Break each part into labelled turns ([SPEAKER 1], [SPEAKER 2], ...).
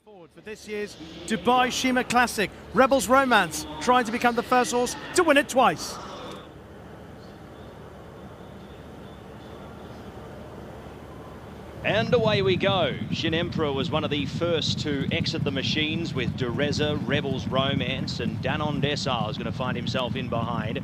[SPEAKER 1] Forward for this year's Dubai Sheema Classic, Rebels Romance trying to become the first horse to win it twice.
[SPEAKER 2] And away we go. Shin Emperor was one of the first to exit the machines with Dureza, Rebels Romance, and DANON DECILE is going to find himself in behind.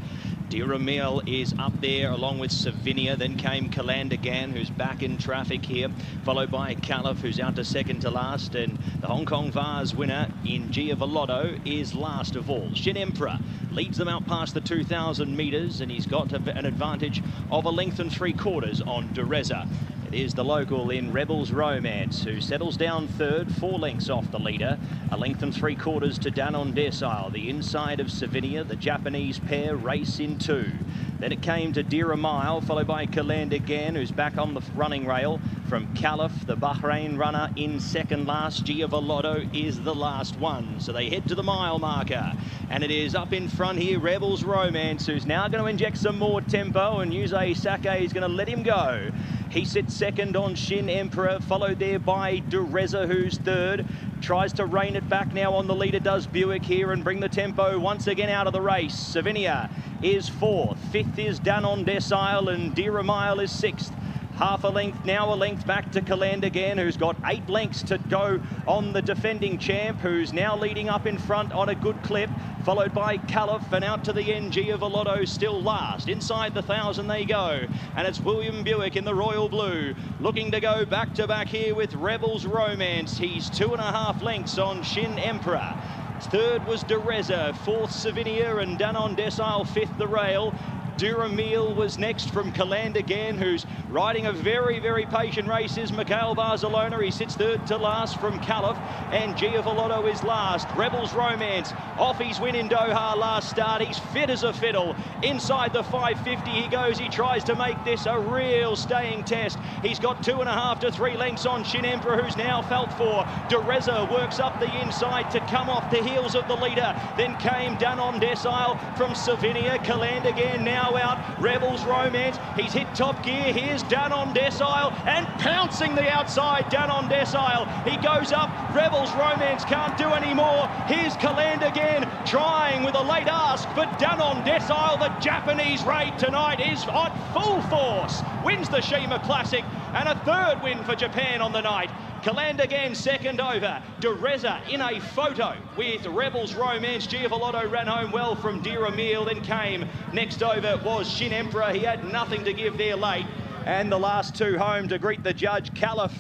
[SPEAKER 2] DECILE is up there along with Savinia. Then came Kalandagan, who's back in traffic here, followed by Caliph, who's out to second to last, and the Hong Kong Vase winner in Giavolotto is last of all. Shin Emperor leads them out past the 2,000 metres, and he's got an advantage of 1 3/4 lengths on Dureza. It is the local in Rebels Romance who settles down third, 4 lengths off the leader. 1 3/4 lengths to DANON DECILE. The inside of Savinia, the Japanese pair race in 2. Then it came to DECILE, followed by Kalandagan, who's back on the running rail. From Caliph, the Bahrain runner in second last. Giavolotto is the last one. So they head to the mile marker. And it is up in front here, Rebels Romance, who's now going to inject some more tempo, and Yusei Sake is going to let him go. He sits second on Shin Emperor, followed there by Dureza, who's third. Tries to rein it back now on the leader, does Buick here, and bring the tempo once again out of the race. Savinia is fourth. Fifth is DANON DECILE, and DECILE is sixth. Half a length, now a length back to Kalandagan, who's got 8 lengths to go on the defending champ, who's now leading up in front on a good clip, followed by Caliph, and out to the end, Giavolotto still last. Inside the 1,000 they go, and it's William Buick in the royal blue, looking to go back to back here with Rebels Romance. He's 2.5 lengths on Shin Emperor. Third was Dureza, fourth Savinia, and DANON DECILE fifth the rail. DECILE was next from Kalandagan, who's riding a very, very patient race, is Mikhail Barcelona. He sits third to last from Caliph, and Giavolotto is last. Rebels Romance off his win in Doha last start. He's fit as a fiddle. Inside the 550 he goes. He tries to make this a real staying test. He's got 2.5 to 3 lengths on Shin Emperor, who's now felt for. Dureza works up the inside to come off the heels of the leader. Then came DANON DECILE from Savinia. Kalandagan now out. Rebels Romance, he's hit top gear. Here's DANON DECILE, and pouncing the outside, DANON DECILE. He goes up. Rebels Romance can't do any more. Here's Kalandagan trying with a late ask, but DANON DECILE, the Japanese raid tonight, is on full force. Wins the Sheema Classic, and a third win for Japan on the night. Kalandagan second over. Dureza in a photo with Rebels Romance. Giavolotto ran home well from DECILE. Then came next over was Shin Emperor. He had nothing to give there late. And the last two home to greet the judge, Caliph,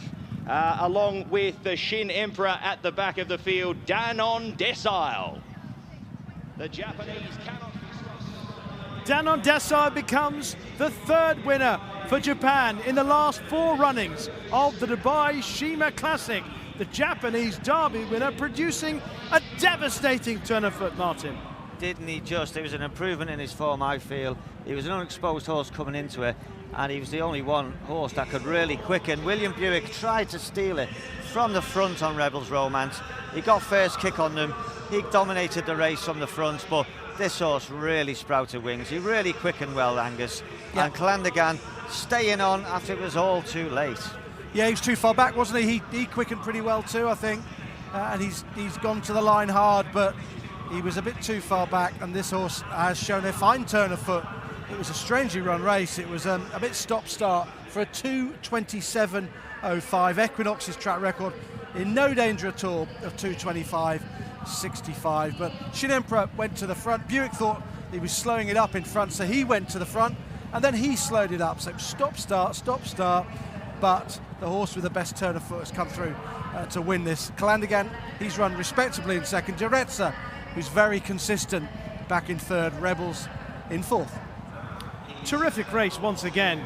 [SPEAKER 2] along with the Shin Emperor at the back of the field, DANON DECILE. The Japanese cannot...
[SPEAKER 1] DANON DECILE becomes the third winner for Japan in the last 4 runnings of the Dubai Sheema Classic. The Japanese Derby winner producing a devastating turn of foot, Martin.
[SPEAKER 3] Didn't he just? It was an improvement in his form, I feel. He was an unexposed horse coming into it, and he was the only one horse that could really quicken. William Buick tried to steal it from the front on Rebels Romance. He got first kick on them. He dominated the race from the front, but this horse really sprouted wings. He really quickened well, Angus. Yeah. And Kalandagan staying on after it was all too late.
[SPEAKER 1] Yeah, he was too far back, wasn't he? He quickened pretty well too, I think. And he's gone to the line hard, but he was a bit too far back, and this horse has shown a fine turn of foot. It was a strangely run race. It was a bit stop-start for a 2:27.05. Equinox's track record in no danger at all of 2:25.65. But Shin Emperor went to the front. Buick thought he was slowing it up in front, so he went to the front, and then he slowed it up. So stop-start, stop-start. But the horse with the best turn of foot has come through to win this. Kalandagan, he's run respectably in second. Dureza, who's very consistent, back in third. Rebels in fourth. Terrific race once again.